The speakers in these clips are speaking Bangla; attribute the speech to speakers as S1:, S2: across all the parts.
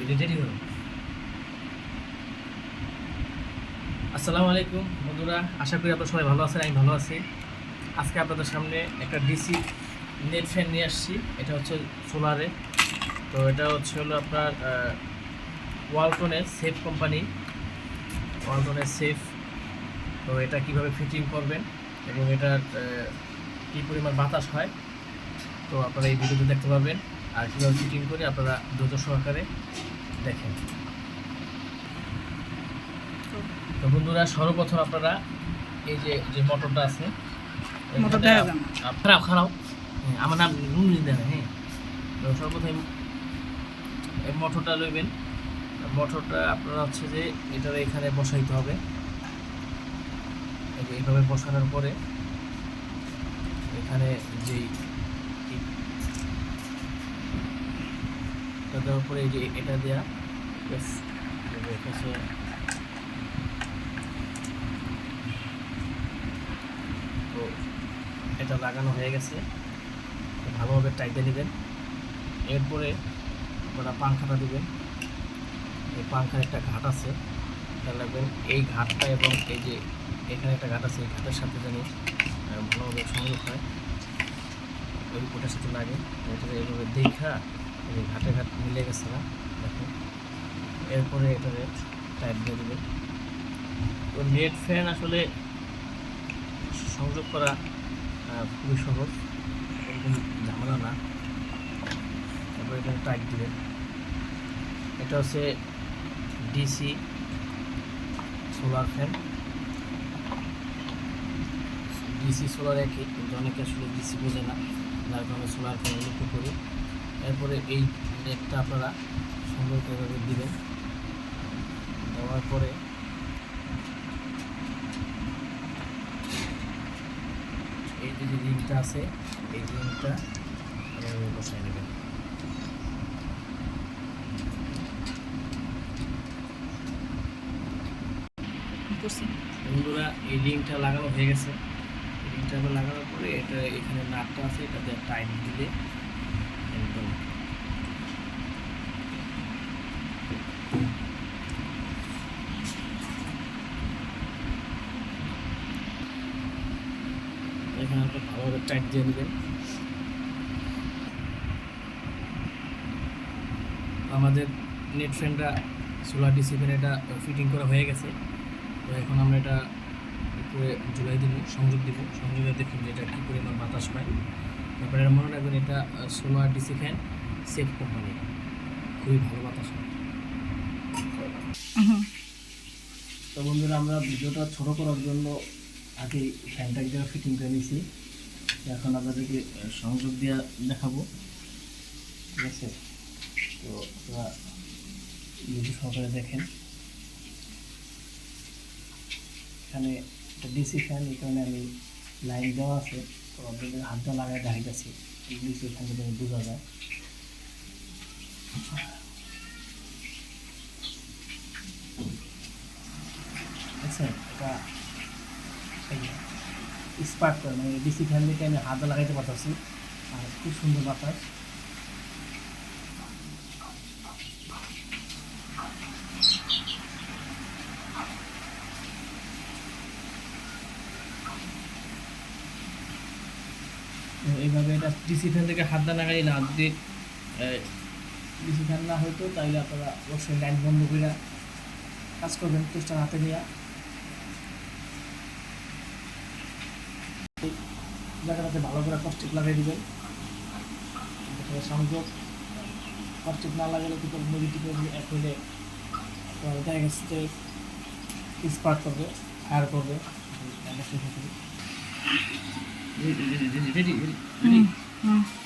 S1: রেডি হলো। আসসালামু আলাইকুম বন্ধুরা, আশা করি আপনারা সবাই ভালো আছেন। আমি ভালো আছি। আজকে আপনাদের সামনে একটা ডিসি নেট ফ্যান নিয়ে আসছি। এটা হচ্ছে সোলারে। তো এটা হলো আপনার ওয়ালটনের সেফ কোম্পানি, ওয়ালটনের সেফ। তো এটা কিভাবে ফিটিং করবেন এবং এটার কী পরিমাণ বাতাস হয়, তো আপনারা এই ভিডিওতে দেখতে পাবেন। আর কীভাবে ফিটিং করে আপনারা ধৈর্য সহকারে দেখেন। তো বন্ধুরা, সর্বপ্রথম আপনারা এই যে মোটরটা আছে, খারাপ খারাপ, আমার নাম নুন দেন। হ্যাঁ, তো সর্বপ্রথম এই মোটরটা লইবেন। মোটরটা আপনারা হচ্ছে যে এটার এখানে বসাইতে হবে। এইভাবে বসানোর পরে এখানে যেই দেওয়ার পরে এই যে এটা দেওয়া তো এটা লাগানো হয়ে গেছে। ভালোভাবে টাইটে নেবেন। এরপরে আপনারা পাংখাটা দেবেন। এই পাংখার একটা ঘাট আছে, এটা লাগবেন। এই ঘাটটা এবং এই যে এখানে একটা ঘাট আছে, এই ঘাটের সাথে জানি ভালোভাবে সংযোগ হয়, ওই কোটার সাথে লাগে। এটা এইভাবে দেখা এই ঘাটে ঘাট মিলে গেছে না, দেখুন। এরপরে এটারে টাইট দিয়ে দেবেন। তো নেট ফ্যান আসলে সংযোগ করা খুবই সহজ, এরকম ঝামেলা না। তারপরে এখানে টাইট দিবেন। এটা হচ্ছে DC solar fan. DC solar একই, কিন্তু অনেকে আসলে ডিসি বোঝে না, যার কারণে সোলার ফ্যান লক্ষ্য করি। এরপরে এই নেটটা আপনারা সুন্দর করে দিবেন। দেওয়ার পরে এই যে রিংটা আছে, এই রিংটা বসাই নেবেন। বন্ধুরা, এই রিংটা লাগানো হয়ে গেছে। রিংটা লাগানোর পরে এটা এখানে নাটটা আছে, এটাতে টাইট দিলে একদম এখানে একটা ভালোভাবে টাইট দিয়ে নেবেন। আমাদের নেট ফ্যানটা সোলার ডিসি ফ্যান এটা ফিটিং করা হয়ে গেছে। তো এখন আমরা এটা উপরে ঝুলাই দিব, সংযোগ দিব। সংযোগে দেখুন যে এটা কী পরিমাণ বাতাস পায়। তারপরে এটা মনে রাখবেন, এটা solar DC fan safe company, খুবই ভালো বাতাস হয়। তো বন্ধুরা, আমরা ভিডিওটা ছোটো করার জন্য আগে ফ্যানটা এক জায়গায় ফিটিং করে নিয়েছি। এখন আপনাদেরকে সংযোগ দিয়ে দেখাবো, ঠিক আছে? তো আপনারা ভিডিও সহকারে দেখেন। এখানে একটা ডিসি ফ্যান, এখানে আমি লাইন দেওয়া আছে। তো আপনাদের হাতটা লাগায় দেখাইতেছি, ডিসি ফ্যান যদি বোঝা যায়। দেখছেন, এটা স্পার্ক করে, মানে ডিসি ফ্যান দিকে আমি হাতটা লাগাইতে পারতেছি, আর খুব সুন্দর বাতাস। এইভাবে এটা ডিসি ফ্যান থেকে হাতটা লাগাই না, যদি ডিসি ফ্যান না হইতো তাইলে আপনারা অবশ্যই লাইট বন্ধ করে কাজ করবেন, চেষ্টা হাতে নিয়ে। জায়গাটাতে ভালো করে কস্টিক লাগাই দেবেন। সংযোগ কস্টিক না লাগালে কিন্তু নেগেটিভ এক হইলে দেখা গেছে যে স্পার্ক করবে, ফায়ার করবে।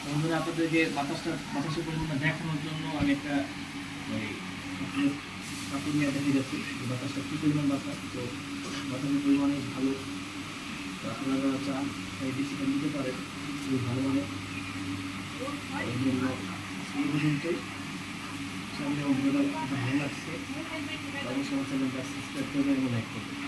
S1: বন্ধুরা, আপনাদেরকে বাতাসের পরিমাণটা দেখানোর জন্য আমি একটা কাপড় নিয়ে দেখে যাচ্ছি বাতাসটা কী পরিমাণ বাতাস। তো বাতাসের পরিমাণ ভালো। তো আপনারা যারা চান এই ডিসিশন নিতে পারেন খুবই ভালো। মানে এই জন্য এই পর্যন্তই। ভালো লাগছে অবশ্যই আমার চ্যানেলটা সাবস্ক্রাইব করবেন এবং লাইক করবেন।